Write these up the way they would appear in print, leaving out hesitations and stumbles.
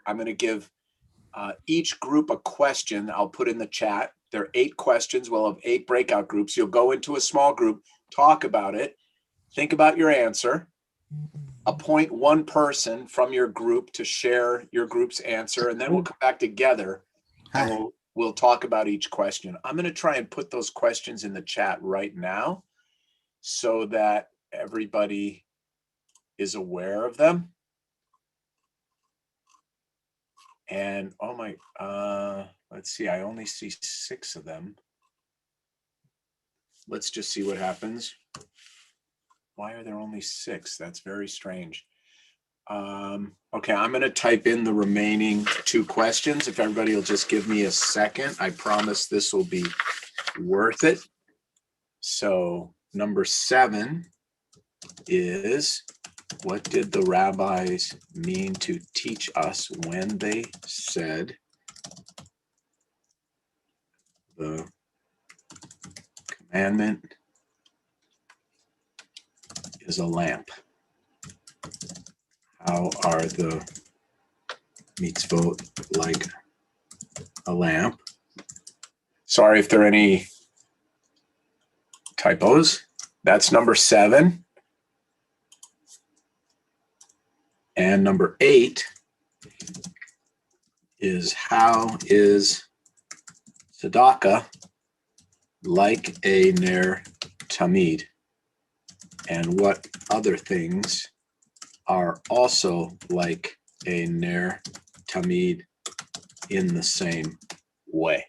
I'm going to give each group a question. I'll put in the chat. There are 8 questions. We'll have 8 breakout groups. You'll go into a small group, talk about it, think about your answer, appoint one person from your group to share your group's answer, and then we'll come back together and we'll talk about each question. I'm going to try and put those questions in the chat right now so that everybody is aware of them. And oh my, let's see, I only see 6 of them. Let's just see what happens. Why are there only 6? That's very strange. Okay, I'm going to type in the remaining 2 questions. If everybody will just give me a second, I promise this will be worth it. So number 7 is, what did the rabbis mean to teach us when they said the commandment is a lamp? How are the mitzvot like a lamp? Sorry if there are any typos. That's number 7. And number 8 is, how is tzedakah like a ner tamid? And what other things are also like a ner tamid in the same way?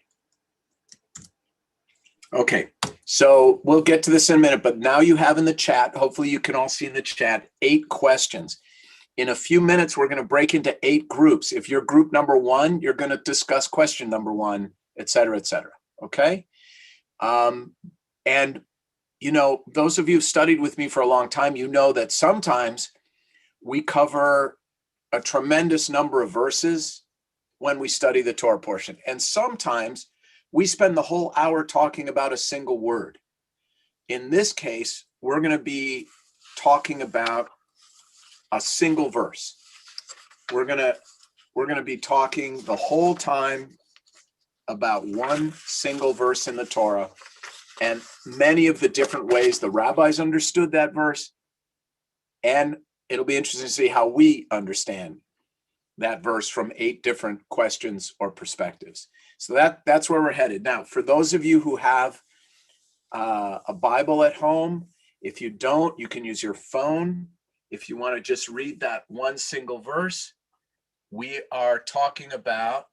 Okay, so we'll get to this in a minute, but now you have in the chat, hopefully you can all see in the chat, 8 questions. In a few minutes, we're going to break into 8 groups. If you're group number 1, you're going to discuss question number 1, et cetera, okay? And, you know, those of you who've studied with me for a long time, you know that sometimes we cover a tremendous number of verses when we study the Torah portion. And sometimes we spend the whole hour talking about a single word. In this case, we're going to be talking about a single verse. We're gonna be talking the whole time about one single verse in the Torah, and many of the different ways the rabbis understood that verse, and it'll be interesting to see how we understand that verse from 8 different questions or perspectives. So that's where we're headed. Now, for those of you who have a Bible at home, if you don't, you can use your phone. If you want to just read that one single verse, we are talking about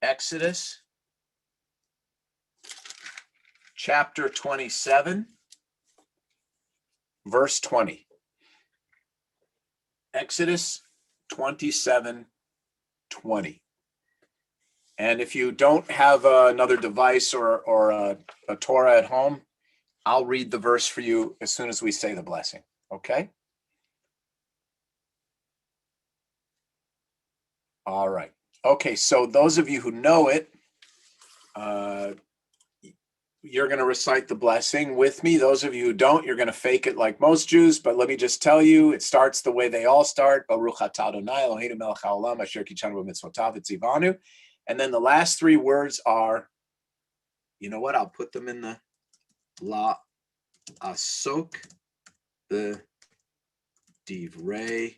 Exodus chapter 27, verse 20. Exodus 27, 20. And if you don't have another device or a Torah at home, I'll read the verse for you as soon as we say the blessing, okay? All right. Okay, so those of you who know it, you're going to recite the blessing with me. Those of you who don't, you're going to fake it like most Jews, but let me just tell you, it starts the way they all start. Baruch atah Adonai Eloheinu melech haolam asher kitshanu b'mitzvotav v'tzivanu. And then the last 3 words are, you know what? I'll put them in the la asok the divrei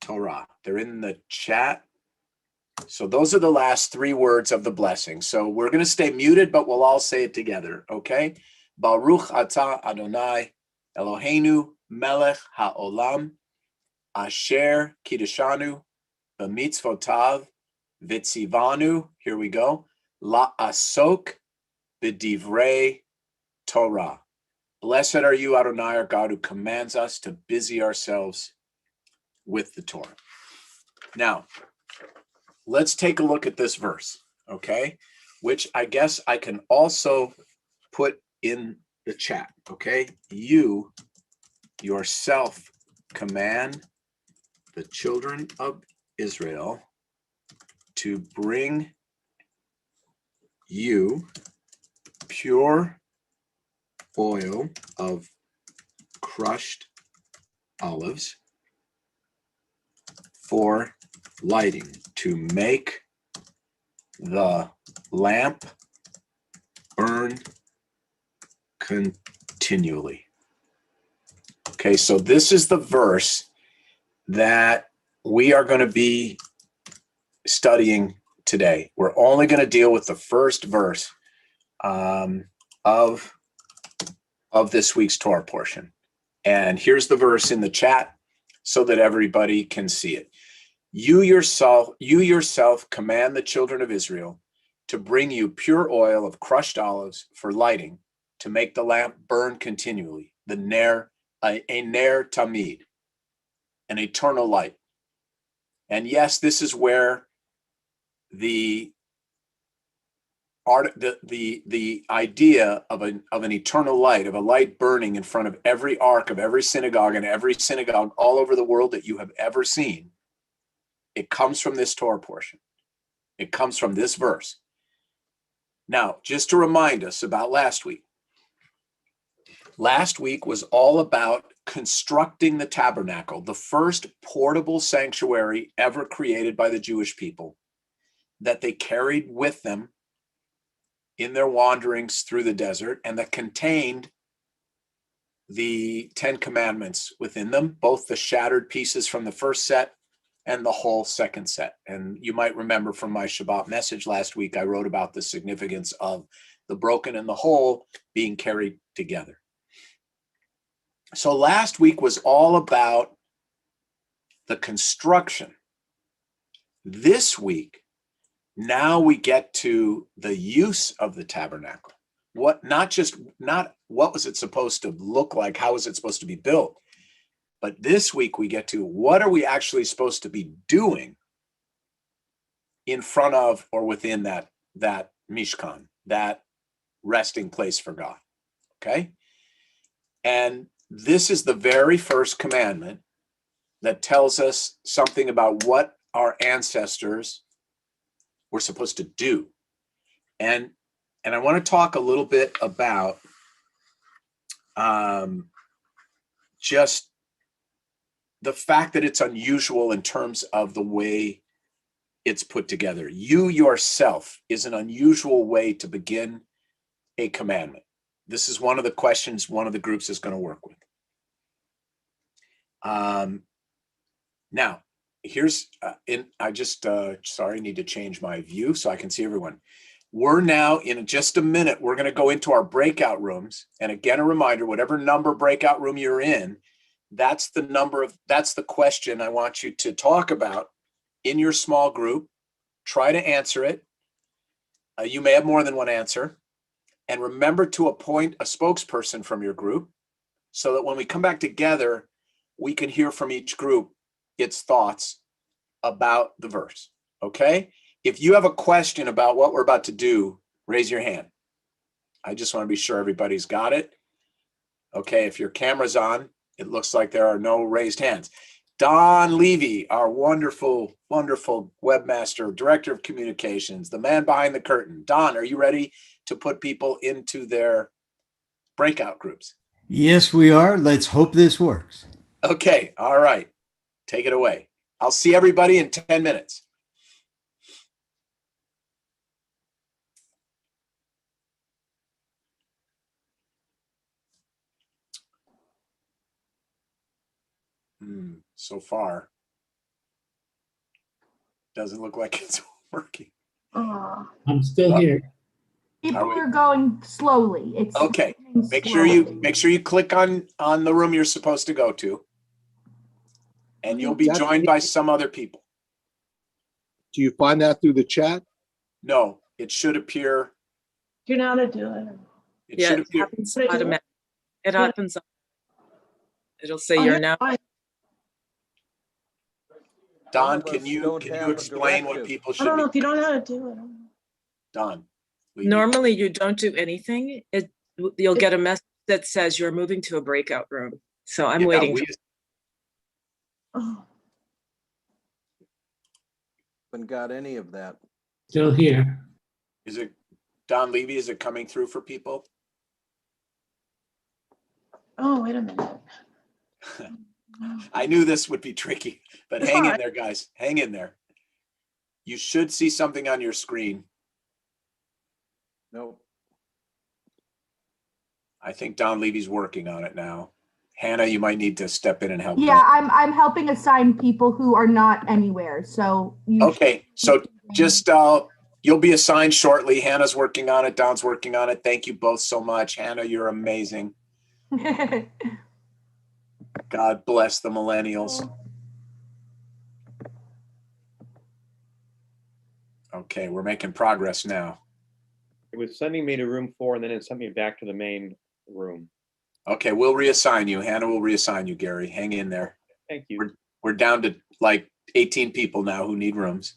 Torah. They're in the chat. So those are the last 3 words of the blessing. So we're going to stay muted, but we'll all say it together, okay? Baruch atah Adonai Eloheinu melech haolam asher kiddushanu b'mitzvotav v'tzivanu. Here we go. La'asok b'divrei Torah. Blessed are you, Adonai, our God, who commands us to busy ourselves with the Torah. Now, let's take a look at this verse, okay? Which I guess I can also put in the chat, okay? You yourself command the children of Israel to bring you pure oil of crushed olives for lighting to make the lamp burn continually. Okay, so this is the verse that we are going to be studying today. We're only going to deal with the first verse of this week's Torah portion. And here's the verse in the chat so that everybody can see it. You yourself command the children of Israel to bring you pure oil of crushed olives for lighting, to make the lamp burn continually, a ner tamid, an eternal light. And yes, this is where the idea of an eternal light, of a light burning in front of every ark of every synagogue and every synagogue all over the world that you have ever seen, it comes from this Torah portion. It comes from this verse. Now, just to remind us about last week. Last week was all about constructing the tabernacle, the first portable sanctuary ever created by the Jewish people that they carried with them in their wanderings through the desert, and that contained the 10 commandments within them, both the shattered pieces from the first set and the whole second set. And you might remember from my Shabbat message last week, I wrote about the significance of the broken and the whole being carried together. So last week was all about the construction. This week, now we get to the use of the tabernacle. Not what was it supposed to look like, how was it supposed to be built? But this week we get to what are we actually supposed to be doing in front of or within that Mishkan, that resting place for God. Okay? And this is the very first commandment that tells us something about what our ancestors were supposed to do. And I want to talk a little bit about just the fact that it's unusual in terms of the way it's put together. You yourself is an unusual way to begin a commandment. This is one of the questions one of the groups is going to work with. Now, here's, I need to change my view so I can see everyone. We're now, in just a minute, we're going to go into our breakout rooms. And again, a reminder, whatever number breakout room you're in, that's the question I want you to talk about in your small group. Try to answer it. You may have more than one answer. And remember to appoint a spokesperson from your group so that when we come back together, we can hear from each group its thoughts about the verse. Okay? If you have a question about what we're about to do, raise your hand. I just want to be sure everybody's got it. Okay, if your camera's on, it looks like there are no raised hands. Don Levy, our wonderful, wonderful webmaster, director of communications, the man behind the curtain. Don, are you ready to put people into their breakout groups? Yes, we are. Let's hope this works. Okay, all right. Take it away. I'll see everybody in 10 minutes. So far, doesn't look like it's working. I'm still here. People are going slowly. It's okay. Make sure you click on the room you're supposed to go to, and you'll be joined by some other people. Do you find that through the chat? No, it should appear. Do you know how to do it? It should appear. Happens automatically. It happens. It'll say you're now. Don, can you explain what people should? I don't know if you don't know how to do it. Don. Normally, you don't do anything. You'll get a message that says you're moving to a breakout room. So I'm waiting. Haven't got any of that. Still here. Is it Don Levy? Is it coming through for people? Oh, wait a minute. I knew this would be tricky, but hang in there, guys. Hang in there. You should see something on your screen. Nope. I think Don Levy's working on it now. Hannah, you might need to step in and help. Yeah, Don. I'm helping assign people who are not anywhere. So you Okay, so just you'll be assigned shortly. Hannah's working on it. Don's working on it. Thank you both so much. Hannah, you're amazing. should. God bless the millennials. Okay, we're making progress now. It was sending me to room 4, and then it sent me back to the main room. Okay, we'll reassign you. Hannah will reassign you, Gary. Hang in there. Thank you. We're down to like 18 people now who need rooms.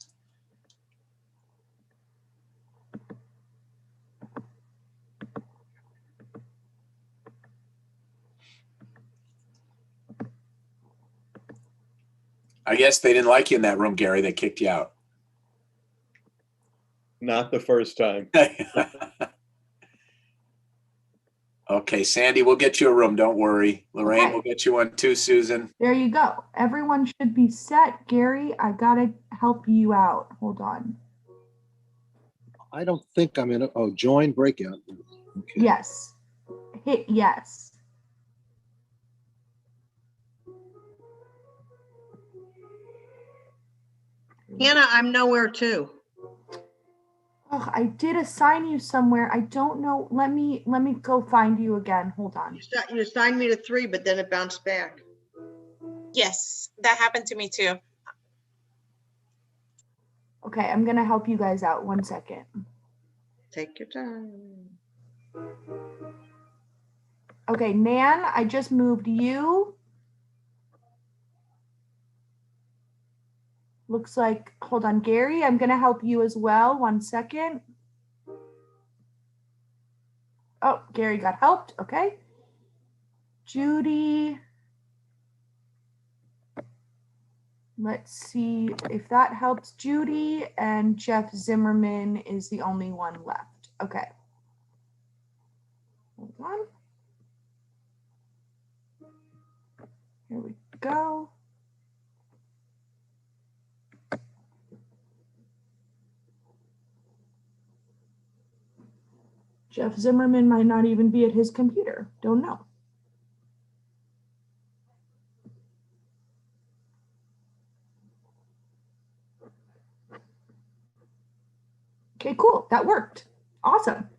I guess they didn't like you in that room, Gary. They kicked you out. Not the first time. Okay, Sandy, we'll get you a room. Don't worry. Lorraine, Okay. we'll get you one too, Susan. There you go. Everyone should be set. Gary, I gotta help you out. Hold on. I don't think I'm in. Oh, join breakout. Okay. Yes. Hit yes. Hannah, I'm nowhere too. Oh, I did assign you somewhere. I don't know. Let me go find you again. Hold on. You assigned me to 3, but then it bounced back. Yes, that happened to me too. Okay, I'm gonna help you guys out. 1 second. Take your time. Okay, Nan, I just moved you. Looks like, hold on, Gary, I'm gonna help you as well. 1 second. Oh, Gary got helped. Okay. Judy. Let's see if that helps Judy, and Jeff Zimmerman is the only one left. Okay. Hold on. Here we go. Jeff Zimmerman might not even be at his computer. Don't know. Okay, cool. That worked. Awesome.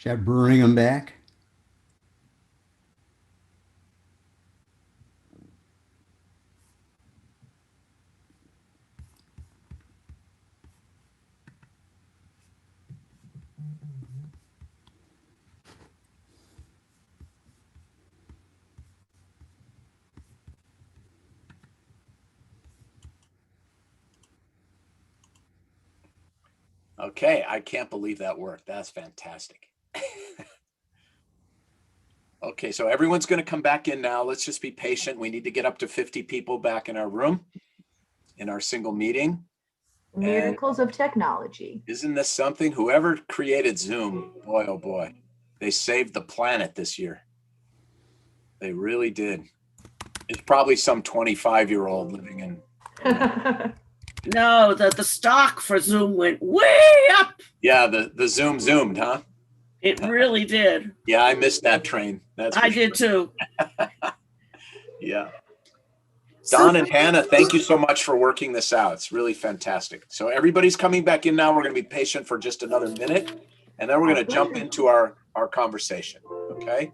Should I bring them back? Okay, I can't believe that worked. That's fantastic. Okay, so everyone's going to come back in now. Let's just be patient. We need to get up to 50 people back in our room, in our single meeting. Miracles of technology. Isn't this something? Whoever created Zoom, boy, oh boy, they saved the planet this year. They really did. It's probably some 25-year-old living in. No, the stock for Zoom went way up. Yeah, the Zoom zoomed, huh? It really did. Yeah, I missed that train. That's for I did too. Yeah. Don and Hannah, thank you so much for working this out. It's really fantastic. So everybody's coming back in now. We're going to be patient for just another minute, and then we're going to jump into our conversation. Okay?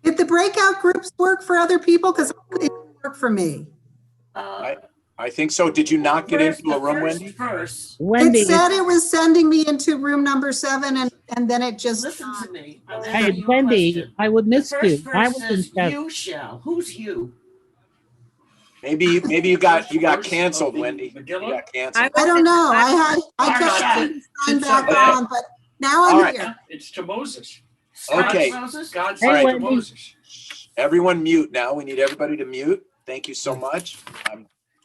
Did the breakout groups work for other people? Because it didn't work for me. I think so. Did you not get into a room, Wendy? First. It said it was sending me into room number 7, and then it just. Listen to me. Hey, Wendy, I would miss you. I was in chat. You shall. Who's you? Maybe you got canceled, Wendy. You got canceled. I don't know. I kept sign back on, but now I'm here. It's to Moses. Okay. God Hey, said to Wendy. Moses. Everyone mute now. We need everybody to mute. Thank you so much.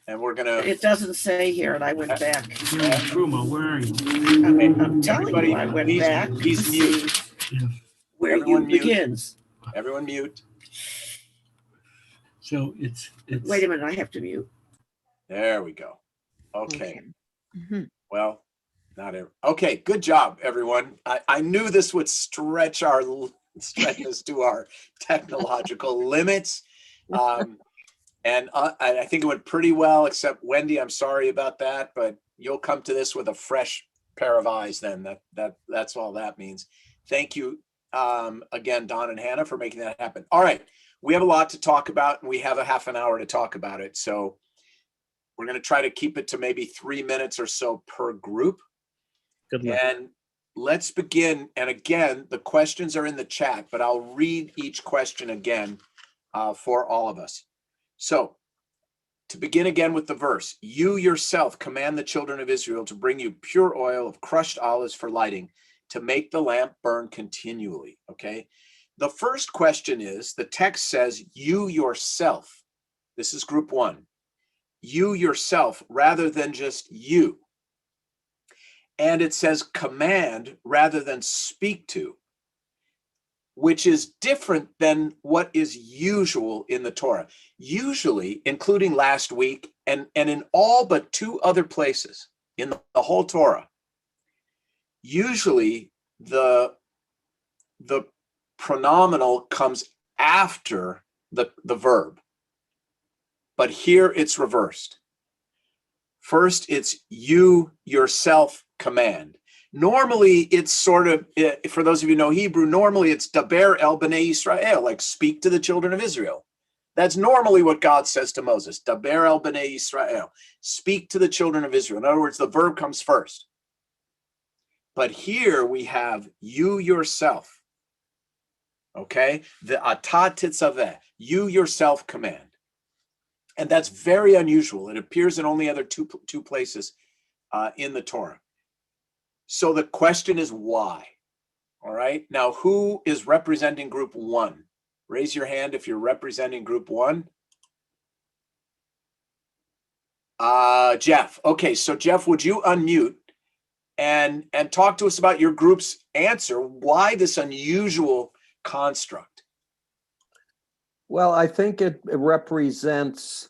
And we're gonna. It doesn't say here, and I went back. Truma, where are you? I'm telling Everybody, you, I went please- back please to mute. see where Everyone you mute. begins. Everyone mute. So it's. Wait a minute, I have to mute. There we go. Okay. Well, not every. Okay. Good job, everyone. I knew this would stretch us to our technological limits. And I think it went pretty well, except Wendy, I'm sorry about that, but you'll come to this with a fresh pair of eyes then. That's all that means. Thank you again, Don and Hannah, for making that happen. All right, we have a lot to talk about, and we have a half an hour to talk about it. So we're going to try to keep it to maybe 3 minutes or so per group. Good luck. And let's begin. And again, the questions are in the chat, but I'll read each question again for all of us. So to begin again with the verse, you yourself command the children of Israel to bring you pure oil of crushed olives for lighting, to make the lamp burn continually. Okay. The first question is, the text says, you yourself. This is group 1. You yourself, rather than just you. And it says command rather than speak to, which is different than what is usual in the Torah. Usually, including last week and in all but 2 other places in the whole Torah, usually the pronominal comes after the verb. But here it's reversed. First, it's you yourself command. Normally, it's sort of, for those of you who know Hebrew, normally it's daber el bnei Yisrael, like speak to the children of Israel. That's normally what God says to Moses, daber el bnei Yisrael, speak to the children of Israel. In other words, the verb comes first. But here we have you yourself, okay? The ata tetzaveh, you yourself command. And that's very unusual. It appears in only other two places in the Torah. So the question is why? All right. Now, who is representing group 1? Raise your hand if you're representing group 1. Jeff. Okay. So Jeff, would you unmute and talk to us about your group's answer? Why this unusual construct? Well, I think it represents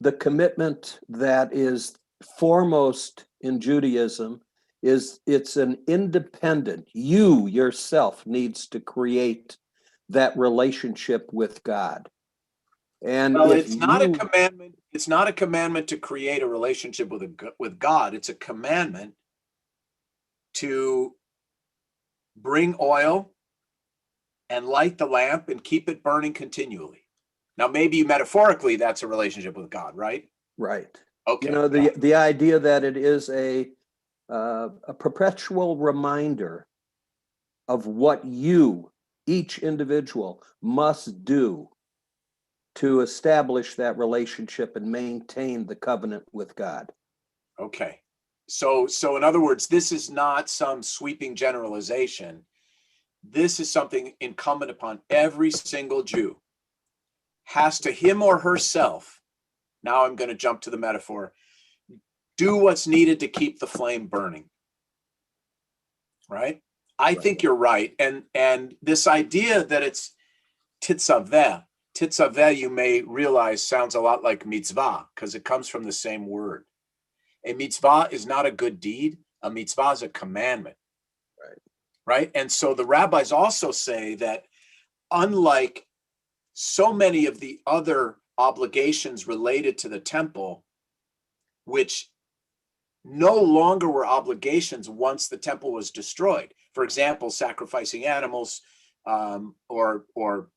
the commitment that is foremost in Judaism. It's an independent, you yourself needs to create that relationship with God. And well, it's not a commandment. It's not a commandment to create a relationship with God. It's a commandment to bring oil and light the lamp and keep it burning continually. Now, maybe metaphorically, that's a relationship with God, right? Right. Okay. You know, the idea that it is a perpetual reminder of what you, each individual, must do to establish that relationship and maintain the covenant with God. Okay. So in other words, this is not some sweeping generalization. This is something incumbent upon every single Jew has to him or herself. Now I'm going to jump to the metaphor. Do what's needed to keep the flame burning. Right? I think you're right. And this idea that it's Tetzaveh, you may realize sounds a lot like mitzvah because it comes from the same word. A mitzvah is not a good deed. A mitzvah is a commandment. Right? And so the rabbis also say that unlike so many of the other obligations related to the temple, which no longer were obligations once the temple was destroyed. For example, sacrificing animals, or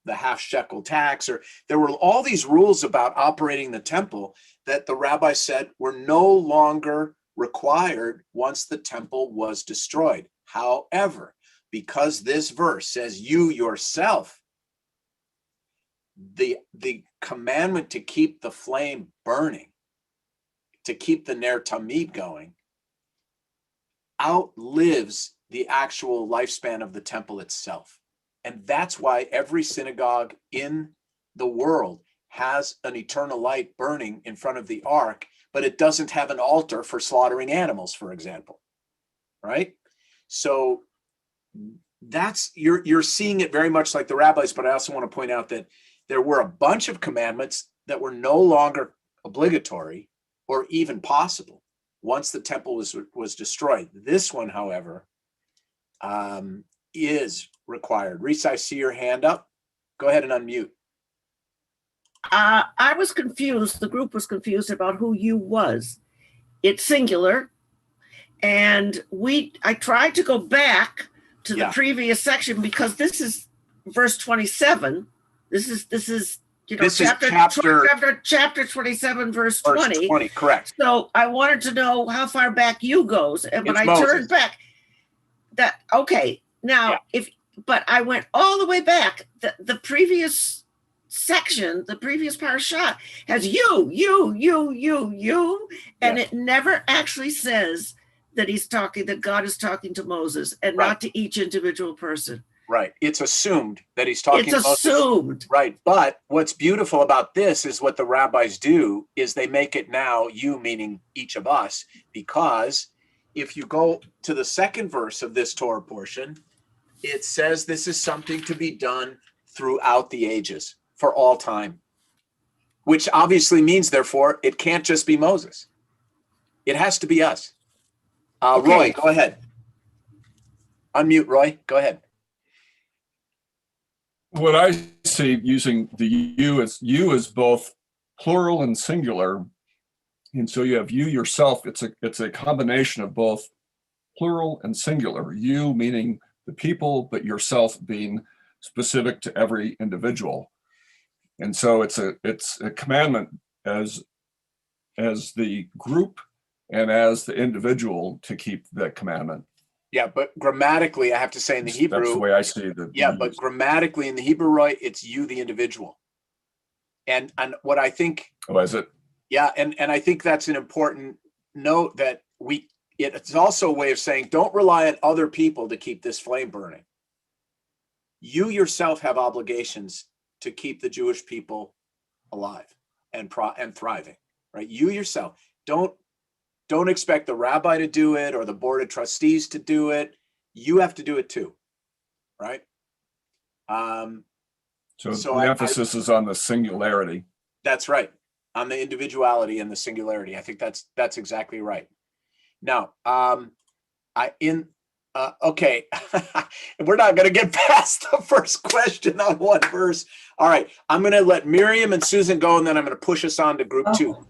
the half shekel tax, or there were all these rules about operating the temple that the rabbi said were no longer required once the temple was destroyed. However, because this verse says you yourself, the commandment to keep the flame burning, to keep the ner tamid going, outlives the actual lifespan of the temple itself. And that's why every synagogue in the world has an eternal light burning in front of the ark, but it doesn't have an altar for slaughtering animals, for example. Right? So that's, you're seeing it very much like the rabbis, but I also want to point out that there were a bunch of commandments that were no longer obligatory or even possible once the temple was destroyed. This one, however, is required. Reese, I see your hand up. Go ahead and unmute. I was confused. The group was confused about who you was. It's singular. And I tried to go back to the previous section because this is verse 27. This is chapter 27, verse 20. Correct. So I wanted to know how far back you goes. And when I turned back, but I went all the way back. The previous section, the previous Parshat has you, and it never actually says that God is talking to Moses and not to each individual person. Right. It's assumed that he's talking to Moses. It's assumed. Right. But what's beautiful about this is what the rabbis do is they make it now you, meaning each of us, because if you go to the second verse of this Torah portion, it says this is something to be done throughout the ages for all time, which obviously means, therefore, it can't just be Moses. It has to be us. Roy, go ahead. Unmute, Roy. Go ahead. What I see using the you is both plural and singular. And so you have you yourself. It's a combination of both plural and singular. You meaning the people, but yourself being specific to every individual. And so it's a commandment as the group and as the individual to keep that commandment. Yeah, but grammatically, I have to say in the Hebrew, that's the way I see it. Yeah, but grammatically in the Hebrew, Roy, it's you, the individual. And what I think. Oh, is it? Yeah, and I think that's an important note that it's also a way of saying don't rely on other people to keep this flame burning. You yourself have obligations to keep the Jewish people alive and thriving, right? You yourself. Don't expect the rabbi to do it or the board of trustees to do it. You have to do it too, right? So the emphasis is on the singularity. That's right, on the individuality and the singularity. I think that's exactly right. Now, okay, we're not going to get past the first question on one verse. All right, I'm going to let Miriam and Susan go, and then I'm going to push us on to group two.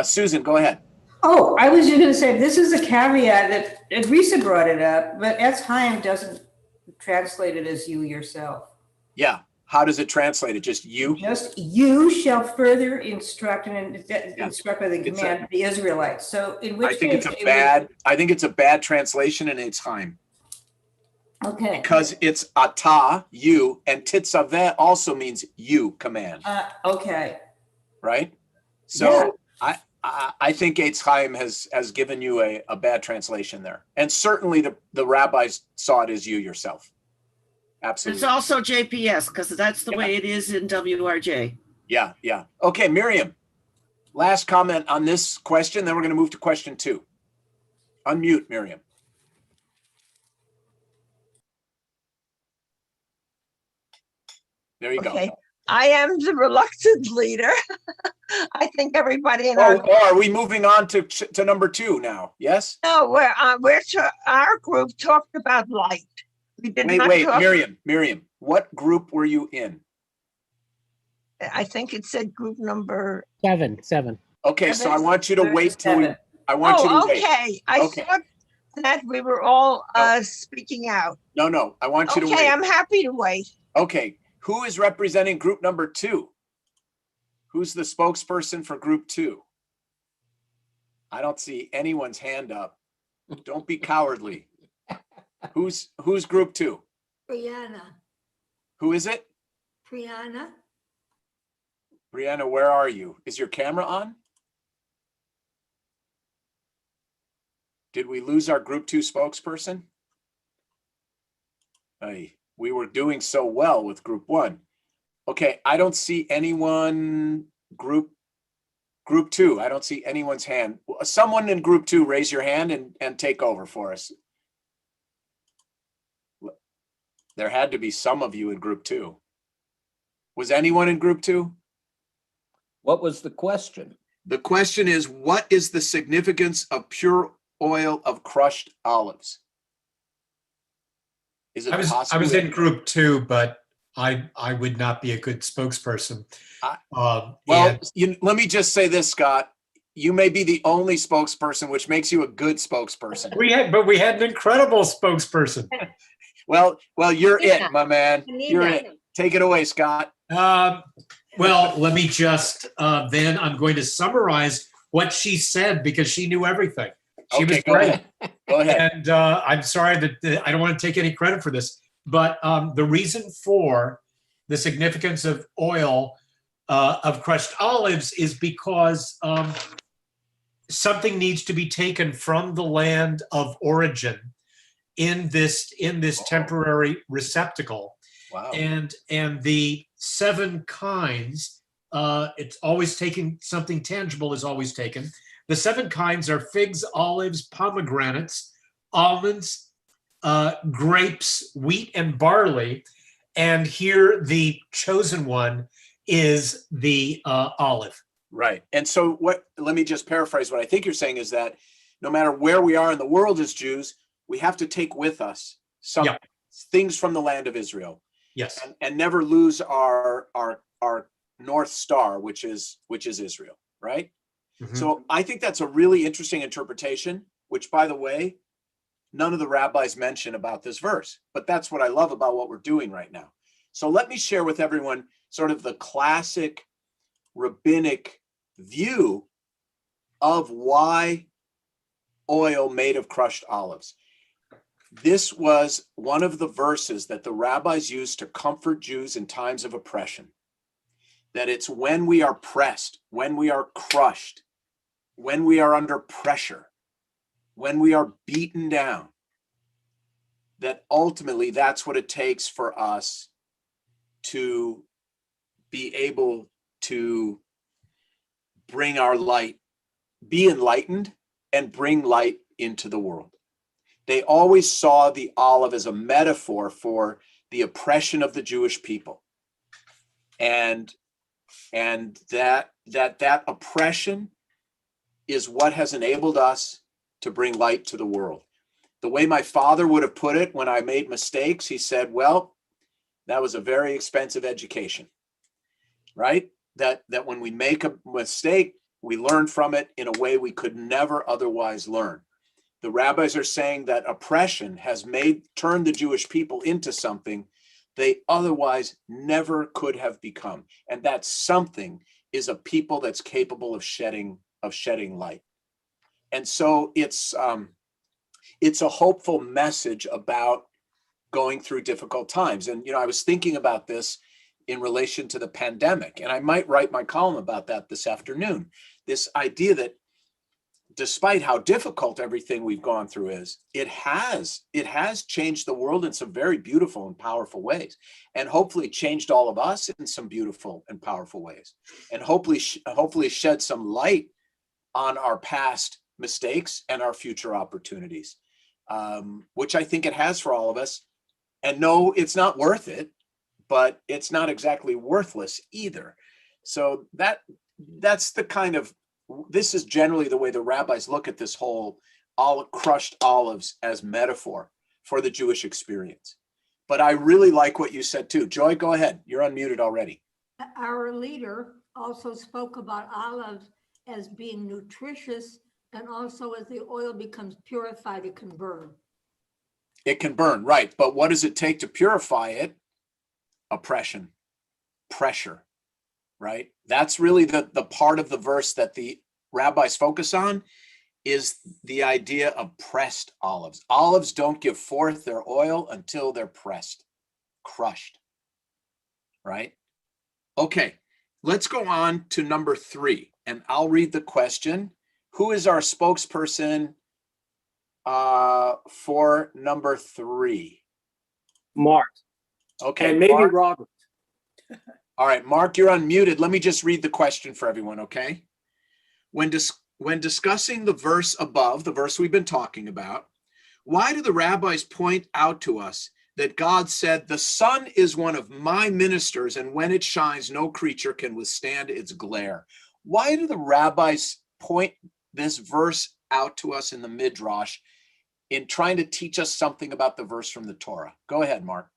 Susan, go ahead. Oh, I was just going to say, this is a caveat that Risa brought it up, but Etz Chaim doesn't translated as you yourself. Yeah. How does it translate it? Just you? Just you shall further instruct and instruct by the command the Israelites. So in which I think case it's a bad, I think it's a bad translation in its time. Okay. Because it's ata, you, and Tetzaveh also means you command. Okay. Right? So I think Eitz Chaim has given you a bad translation there. And certainly the rabbis saw it as you yourself. Absolutely. It's also JPS because that's the way it is in WRJ. Yeah, yeah. Okay, Miriam, last comment on this question, then we're going to move to question 2. Unmute, Miriam. There you go. I am the reluctant leader. I think everybody in our are we moving on to number 2 now? Yes? No, our group talked about light. We did not talk. Miriam, what group were you in? I think it said group number 7. Okay, so I want you to wait till we. I want you to wait. Okay. I thought that we were all speaking out. No. I want you to wait. Okay, I'm happy to wait. Okay, who is representing group number 2? Who's the spokesperson for group 2? I don't see anyone's hand up. Don't be cowardly. Who's group 2? Brianna. Who is it? Brianna. Brianna, where are you? Is your camera on? Did we lose our group 2 spokesperson? Hey, we were doing so well with group 1. Okay, I don't see anyone group 2. I don't see anyone's hand. Someone in group 2, raise your hand and take over for us. There had to be some of you in group 2. Was anyone in group 2? What was the question? The question is, what is the significance of pure oil of crushed olives? Is it possible? I was in group 2, but I would not be a good spokesperson. Let me just say this, Scott. You may be the only spokesperson, which makes you a good spokesperson. We had an incredible spokesperson. Well, you're it, my man. You're it. Take it away, Scott. Well, let me just, then I'm going to summarize what she said because she knew everything. She was great. Go ahead. And I'm sorry that I don't want to take any credit for this, but the reason for the significance of oil of crushed olives is because something needs to be taken from the land of origin in this temporary receptacle. Wow. And the 7 kinds, it's always taken, something tangible is always taken. The 7 kinds are figs, olives, pomegranates, almonds, grapes, wheat, and barley. And here the chosen one is the olive. Right. And so let me just paraphrase what I think you're saying is that no matter where we are in the world as Jews, we have to take with us some things from the land of Israel. Yes. And never lose our North Star, which is Israel, right? Mm-hmm. So I think that's a really interesting interpretation, which, by the way, none of the rabbis mention about this verse, but that's what I love about what we're doing right now. So let me share with everyone sort of the classic rabbinic view of why oil made of crushed olives. This was one of the verses that the rabbis used to comfort Jews in times of oppression. That it's when we are pressed, when we are crushed, when we are under pressure, when we are beaten down, that ultimately that's what it takes for us to be able to bring our light, be enlightened, and bring light into the world. They always saw the olive as a metaphor for the oppression of the Jewish people. And that oppression is what has enabled us to bring light to the world. The way my father would have put it when I made mistakes, he said, well, that was a very expensive education, right? That when we make a mistake, we learn from it in a way we could never otherwise learn. The rabbis are saying that oppression has turned the Jewish people into something they otherwise never could have become. And that something is a people that's capable of shedding light. And so it's a hopeful message about going through difficult times. And, I was thinking about this in relation to the pandemic, and I might write my column about that this afternoon. This idea that despite how difficult everything we've gone through is, it has changed the world in some very beautiful and powerful ways, and hopefully changed all of us in some beautiful and powerful ways, and hopefully shed some light on our past mistakes and our future opportunities, which I think it has for all of us. And no, it's not worth it, but it's not exactly worthless either. So that's the kind of, this is generally the way the rabbis look at this whole crushed olives as metaphor for the Jewish experience. But I really like what you said too. Joy, go ahead. You're unmuted already. Our leader also spoke about olives as being nutritious, and also as the oil becomes purified, it can burn. It can burn, right. But what does it take to purify it? Oppression, pressure, right? That's really the part of the verse that the rabbis focus on, is the idea of pressed olives. Olives don't give forth their oil until they're pressed, crushed, right? Okay, let's go on to number 3, and I'll read the question. Who is our spokesperson for number 3? Mark. Okay. And maybe Mark. Robert. All right, Mark, you're unmuted. Let me just read the question for everyone, okay? When discussing the verse above, the verse we've been talking about, why do the rabbis point out to us that God said, "The sun is one of my ministers, and when it shines, no creature can withstand its glare"? Why do the rabbis point this verse out to us in the Midrash in trying to teach us something about the verse from the Torah? Go ahead, Mark.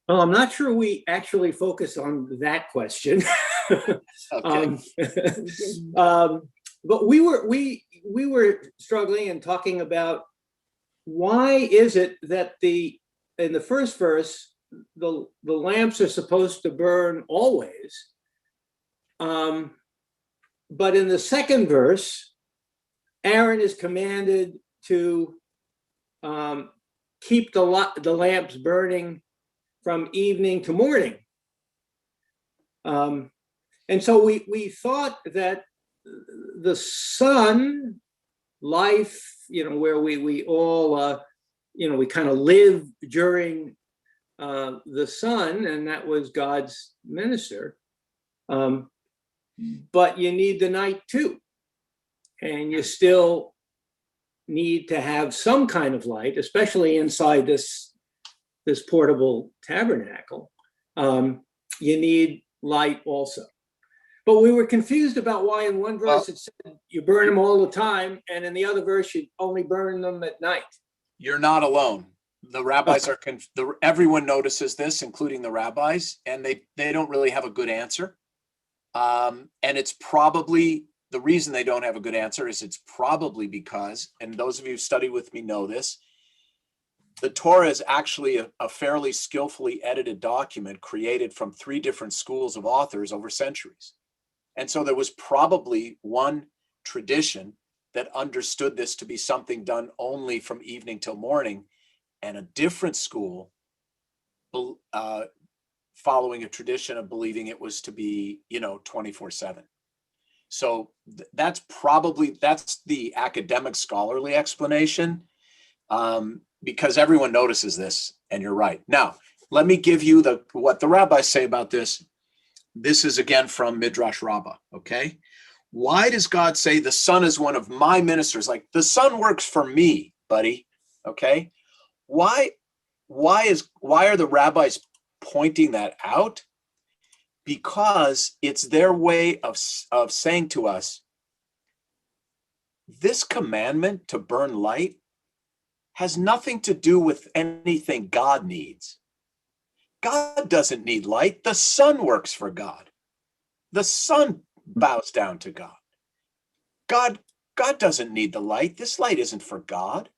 Well, I'm not sure we actually focus on that question. Okay. But we were struggling and talking about why is it that in the first verse the lamps are supposed to burn always, but in the second verse, Aaron is commanded to keep the lamps burning from evening to morning. And so we thought that the sun life, where we all, we kind of live during the sun, and that was God's minister. But you need the night too. And you still need to have some kind of light, especially inside this portable tabernacle. You need light also. But we were confused about why in one verse it said you burn them all the time, and in the other verse you only burn them at night. You're not alone. The rabbis are everyone notices this, including the rabbis, and they don't really have a good answer. And it's probably, the reason they don't have a good answer is it's probably because, and those of you who study with me know this, the Torah is actually a fairly skillfully edited document created from 3 different schools of authors over centuries. And so there was probably one tradition that understood this to be something done only from evening till morning, and a different school following a tradition of believing it was to be, 24/7. So that's the academic scholarly explanation, because everyone notices this, and you're right. Now, let me give you what the rabbis say about this. This is again from Midrash Rabbah, okay? Why does God say the sun is one of my ministers? Like, the sun works for me, buddy, okay? Why are the rabbis pointing that out? Because it's their way of saying to us, this commandment to burn light has nothing to do with anything God needs. God doesn't need light. The sun works for God. The sun bows down to God. God God doesn't need the light. This light isn't for God.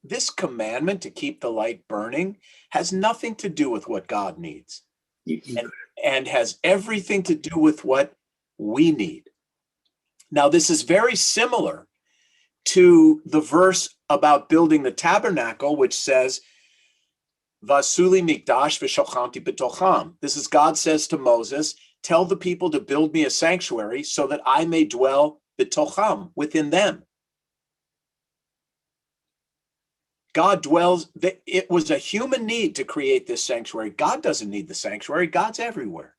This commandment to keep the light burning has nothing to do with what God needs, and has everything to do with what we need. Now, this is very similar to the verse about building the tabernacle, which says, Vasuli mikdash v'shochanti b'tocham. This is God says to Moses, tell the people to build me a sanctuary so that I may dwell b'tocham, within them. God dwells, it was a human need to create this sanctuary. God doesn't need the sanctuary. God's everywhere.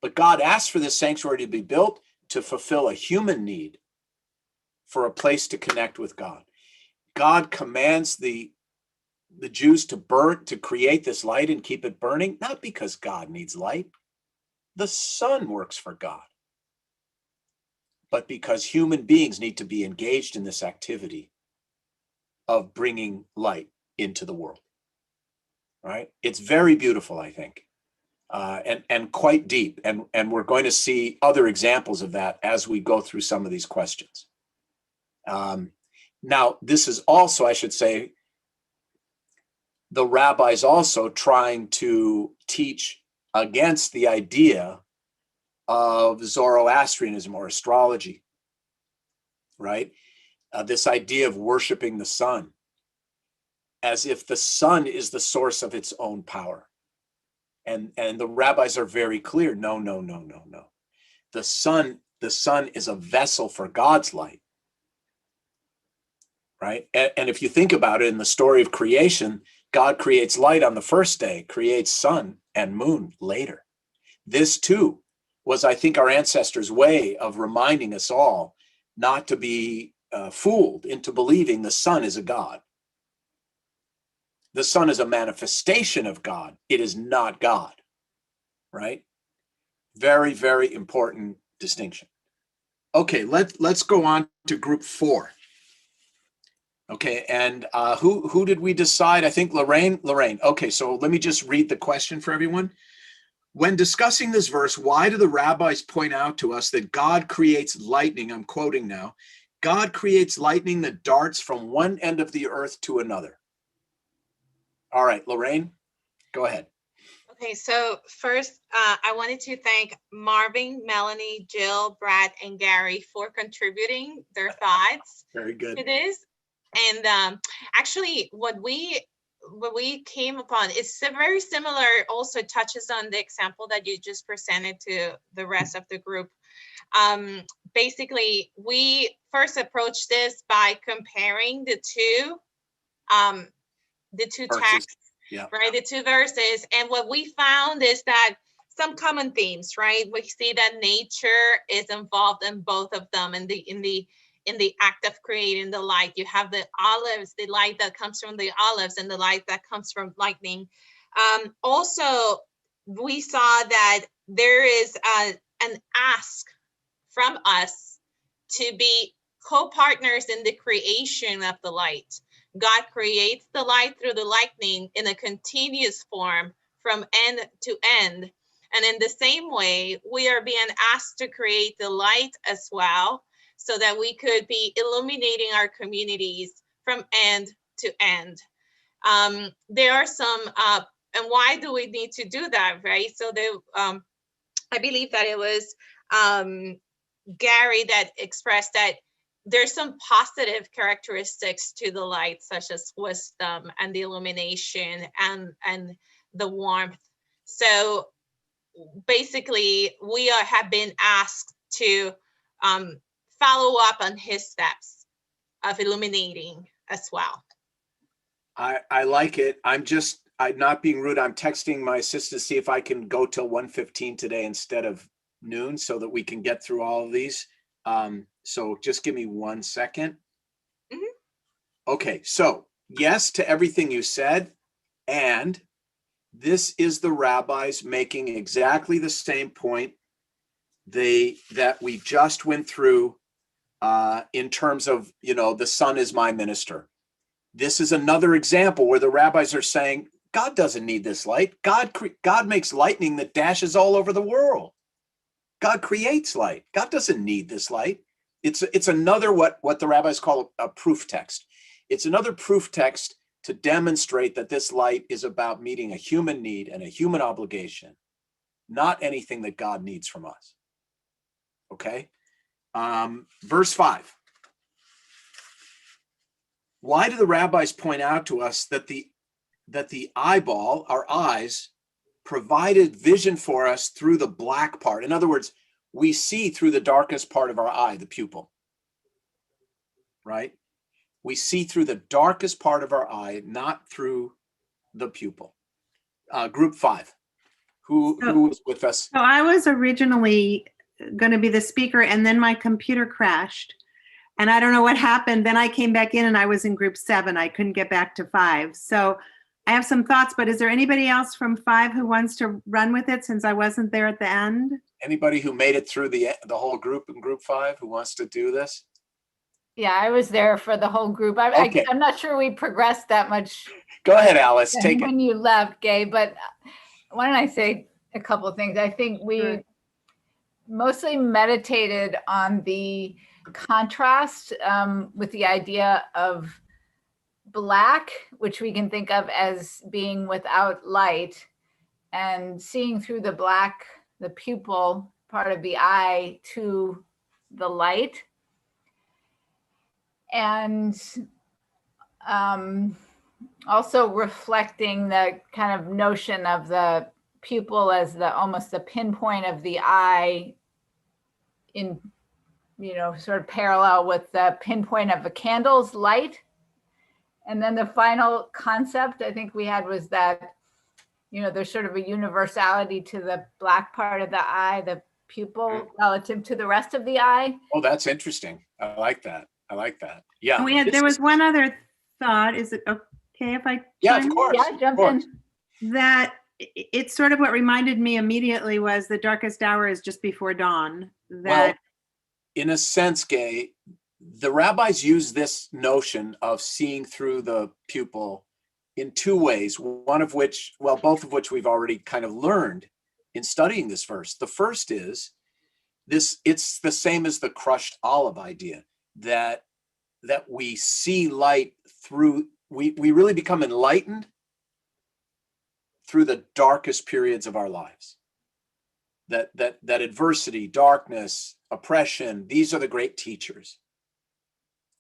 But God asked for this sanctuary to be built to fulfill a human need for a place to connect with God. God commands the Jews to create this light and keep it burning, not because God needs light. The sun works for God. But because human beings need to be engaged in this activity of bringing light into the world, right? It's very beautiful, I think, and quite deep. And we're going to see other examples of that as we go through some of these questions. Now, this is also, I should say, the rabbis also trying to teach against the idea of Zoroastrianism or astrology, right? This idea of worshiping the sun as if the sun is the source of its own power. And the rabbis are very clear. No. The sun is a vessel for God's light, right? And if you think about it, in the story of creation, God creates light on the first day, creates sun and moon later. This too was, I think, our ancestors' way of reminding us all not to be fooled into believing the sun is a god. The sun is a manifestation of God. It is not God, right? Very, very important distinction. Okay, let's go on to group 4. Okay, and who did we decide? I think Lorraine. Okay, so let me just read the question for everyone. When discussing this verse, why do the rabbis point out to us that God creates lightning? I'm quoting now. God creates lightning that darts from one end of the earth to another. All right, Lorraine, go ahead. Okay, so first, I wanted to thank Marvin, Melanie, Jill, Brad, and Gary for contributing their thoughts Very good. to this. And actually, what we came upon is very similar, also touches on the example that you just presented to the rest of the group. Basically, we first approached this by comparing the two texts. Yeah. Right, the two verses, and what we found is that some common themes, right? We see that nature is involved in both of them. In the act of creating the light, you have the olives, the light that comes from the olives, and the light that comes from lightning. Also, we saw that there is an ask from us to be co-partners in the creation of the light. God creates the light through the lightning in a continuous form from end to end. And in the same way, we are being asked to create the light as well, so that we could be illuminating our communities from end to end. There are some, and why do we need to do that, right? So I believe that it was Gary that expressed that there's some positive characteristics to the light, such as wisdom and the illumination and the warmth. So basically, we have been asked to follow up on his steps of illuminating as well. I like it. I'm not being rude. I'm texting my assistant to see if I can go till 1:15 today instead of noon, so that we can get through all of these. So just give me 1 second. Mm-hmm. Okay, so yes to everything you said, and this is the rabbis making exactly the same point that we just went through in terms of, the sun is my minister. This is another example where the rabbis are saying, God doesn't need this light. God makes lightning that dashes all over the world. God creates light. God doesn't need this light. It's another what the rabbis call a proof text. It's another proof text to demonstrate that this light is about meeting a human need and a human obligation, not anything that God needs from us. Okay? Verse 5. Why do the rabbis point out to us that the eyeball, our eyes, provided vision for us through the black part? In other words, we see through the darkest part of our eye, the pupil, right? We see through the darkest part of our eye, not through the pupil. Group 5, who was with us? So I was originally going to be the speaker, and then my computer crashed. And I don't know what happened. Then I came back in and I was in group 7. I couldn't get back to 5. So I have some thoughts, but is there anybody else from 5 who wants to run with it since I wasn't there at the end? Anybody who made it through the whole group in group 5 who wants to do this? Yeah, I was there for the whole group. Okay. I'm not sure we progressed that much. Go ahead, Alice. Take it. When you left, Gay, but why don't I say a couple of things? I think we mostly meditated on the contrast with the idea of black, which we can think of as being without light, and seeing through the black, the pupil part of the eye to the light. And also reflecting the kind of notion of the pupil as almost the pinpoint of the eye in, sort of parallel with the pinpoint of a candle's light. And then the final concept I think we had was that, there's sort of a universality to the black part of the eye, the pupil, relative to the rest of the eye. Oh, that's interesting. I like that. Yeah. And there was one other thought. Is it okay if I? Yeah, of course. Yeah, jump in. That it's sort of what reminded me immediately was the darkest hour is just before dawn. Well, in a sense, Gay, the rabbis use this notion of seeing through the pupil in 2 ways, both of which we've already kind of learned in studying this verse. The first is it's the same as the crushed olive idea, that we see light through, we really become enlightened through the darkest periods of our lives. That adversity, darkness, oppression, these are the great teachers,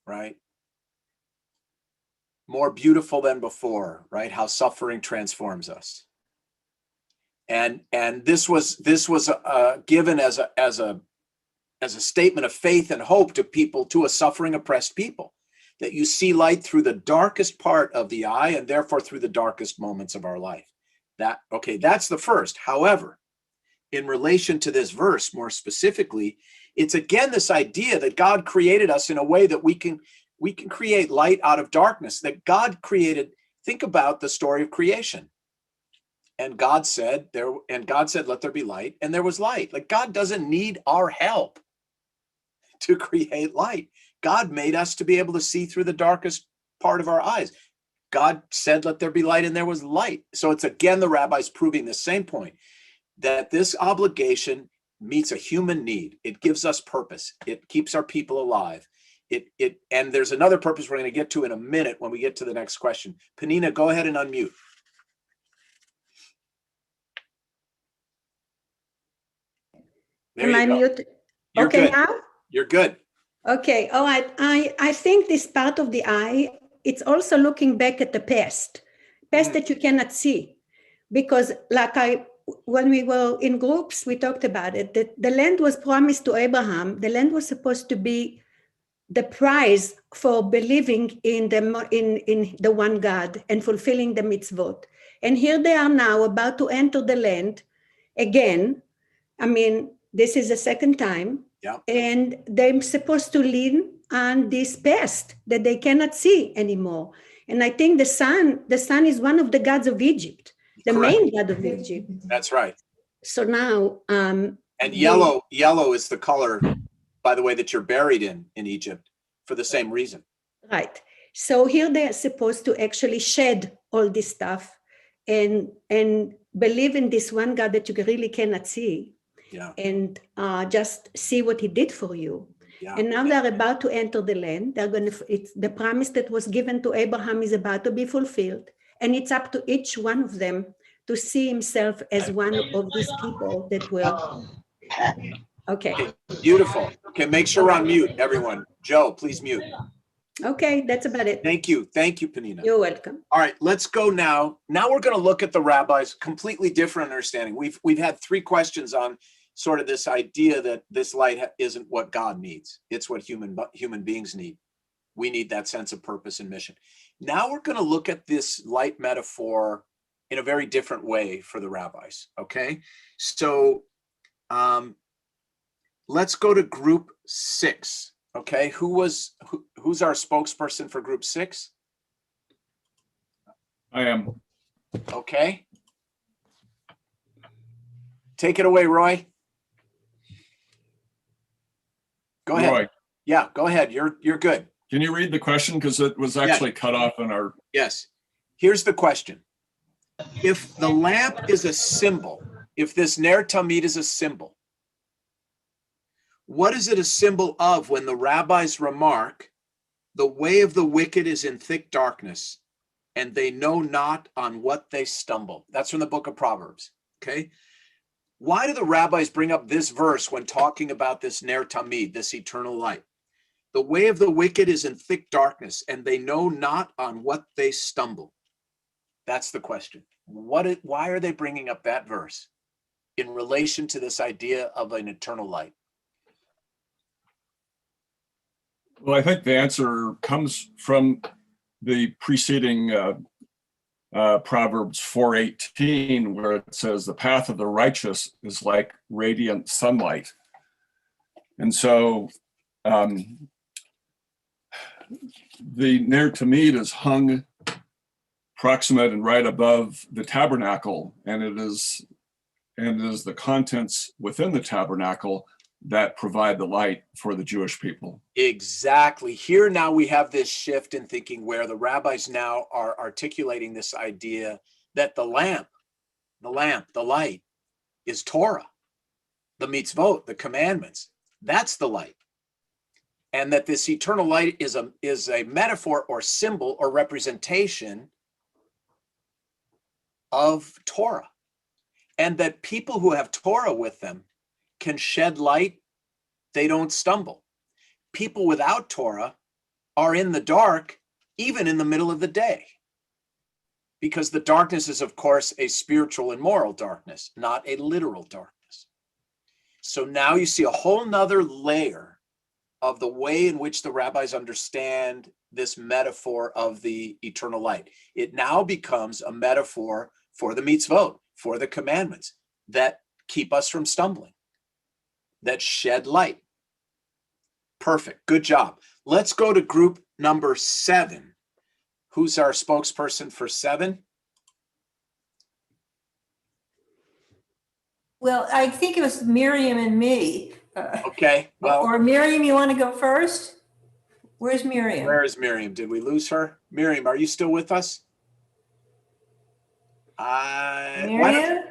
right? More beautiful than before, right? How suffering transforms us. And this was given as a statement of faith and hope to people, to a suffering, oppressed people, that you see light through the darkest part of the eye and therefore through the darkest moments of our life. That's the first. However, in relation to this verse, more specifically, it's again this idea that God created us in a way that we can create light out of darkness, that God created. Think about the story of creation. And God said, let there be light, and there was light. Like, God doesn't need our help to create light. God made us to be able to see through the darkest part of our eyes. God said, let there be light, and there was light. So it's again the rabbis proving the same point, that this obligation meets a human need. It gives us purpose. It keeps our people alive. And there's another purpose we're going to get to in a minute when we get to the next question. Penina, go ahead and unmute. Am I muted? You're okay good. now? You're good. Okay, all right. I think this part of the eye, it's also looking back at the past that you cannot see. Because when we were in groups, we talked about it, that the land was promised to Abraham. The land was supposed to be the prize for believing in the one God and fulfilling the mitzvot. And here they are now about to enter the land again. I mean, this is the second time. Yeah. And they're supposed to lean on this past that they cannot see anymore. And I think the sun is one of the gods of Egypt, the Correct. main god of Egypt. That's right. So now, and yellow is the color, by the way, that you're buried in Egypt for the same reason. Right. So here they are supposed to actually shed all this stuff and believe in this one God that you really cannot see. Yeah. and just see what he did for you. Yeah. And now they're about to enter the land. They're going to, it's the promise that was given to Abraham is about to be fulfilled. And it's up to each one of them to see himself as one of these people that will. Okay. Beautiful. Okay, make sure we're on mute, everyone. Joe, please mute. Okay, that's about it. Thank you. Thank you, Penina. You're welcome. All right, let's go now. Now we're going to look at the rabbis' completely different understanding. We've had 3 questions on sort of this idea that this light isn't what God needs. It's what human beings need. We need that sense of purpose and mission. Now we're going to look at this light metaphor in a very different way for the rabbis, okay? So let's go to group 6, okay? Who's our spokesperson for group 6? I am. Okay. Take it away, Roy. Go ahead. Roy, Yeah, go ahead. You're good. can you read the question? Because it was actually cut off on our. Yes. Here's the question. If the lamp is a symbol, if this Ner Tamid is a symbol, what is it a symbol of when the rabbis remark, the way of the wicked is in thick darkness, and they know not on what they stumble? That's from the book of Proverbs, okay? Why do the rabbis bring up this verse when talking about this Ner Tamid, this eternal light? The way of the wicked is in thick darkness, and they know not on what they stumble. That's the question. Why are they bringing up that verse in relation to this idea of an eternal light? Well, I think the answer comes from the preceding Proverbs 4:18, where it says, the path of the righteous is like radiant sunlight. And so the Ner Tamid is hung proximate and right above the tabernacle, and it is the contents within the tabernacle that provide the light for the Jewish people. Exactly. Here now we have this shift in thinking where the rabbis now are articulating this idea that the lamp, the light is Torah, the mitzvot, the commandments. That's the light. And that this eternal light is a metaphor or symbol or representation of Torah. And that people who have Torah with them can shed light, they don't stumble. People without Torah are in the dark, even in the middle of the day. Because the darkness is, of course, a spiritual and moral darkness, not a literal darkness. So now you see a whole nother layer of the way in which the rabbis understand this metaphor of the eternal light. It now becomes a metaphor for the mitzvot, for the commandments that keep us from stumbling, that shed light. Perfect. Good job. Let's go to group number 7. Who's our spokesperson for 7? Well, I think it was Miriam and me. Okay. Well, or Miriam, you want to go first? Where's Miriam? Where is Miriam? Did we lose her? Miriam, are you still with us? Miriam?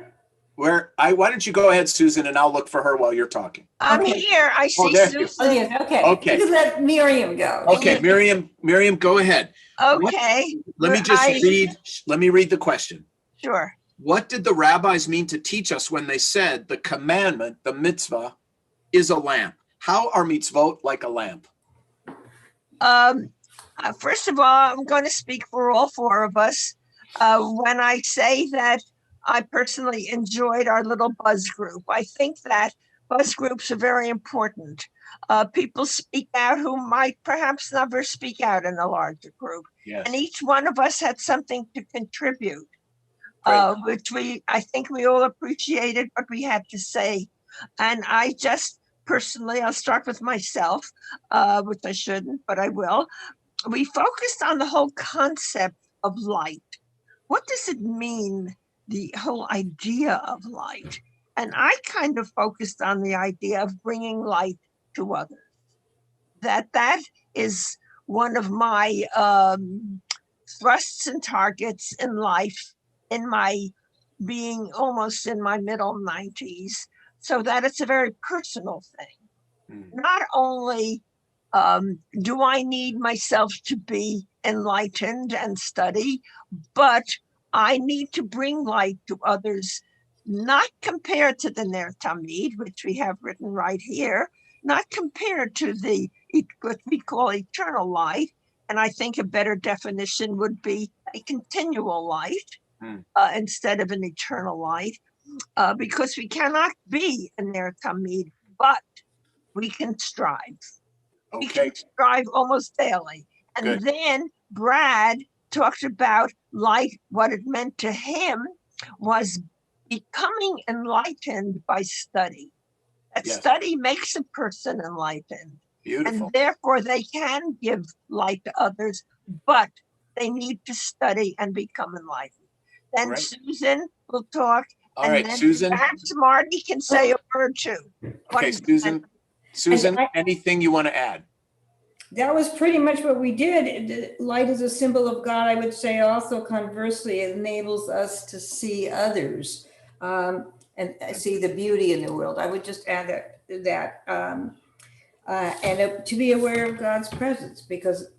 Why don't you go ahead, Susan, and I'll look for her while you're talking. I'm here. I see there you Susan. Oh, yes, okay. Okay. Just let Miriam go. Okay, Miriam, go ahead. Okay. Let me read the question. Sure. What did the rabbis mean to teach us when they said the commandment, the mitzvah, is a lamp? How are mitzvot like a lamp? First of all, I'm going to speak for all 4 of us. When I say that I personally enjoyed our little buzz group, I think that buzz groups are very important. People speak out who might perhaps never speak out in a larger group. Yes. And each one of us had something to contribute, which I think we all appreciated what we had to say. And I just personally, I'll start with myself, which I shouldn't, but I will. We focused on the whole concept of light. What does it mean, the whole idea of light? And I kind of focused on the idea of bringing light to others. That is one of my thrusts and targets in life, in my being almost in my middle 90s, so that it's a very personal thing. Mm. Not only do I need myself to be enlightened and study, but I need to bring light to others, not compared to the Ner Tamid, which we have written right here, not compared to the what we call eternal light. And I think a better definition would be a continual light instead of an eternal light, because we cannot be a Ner Tamid, but we can strive. We can strive almost daily. And Good. then Brad talked about light, what it meant to him was becoming enlightened by study. That study makes a person enlightened. Beautiful. And therefore they can give light to others, but they need to study and become enlightened. Then Great. Susan will talk. All right, then Susan. perhaps Marty can say a word too. Okay, Susan, anything you want to add? That was pretty much what we did. Light is a symbol of God. I would say also conversely, it enables us to see others and see the beauty in the world. I would just add that and to be aware of God's presence, because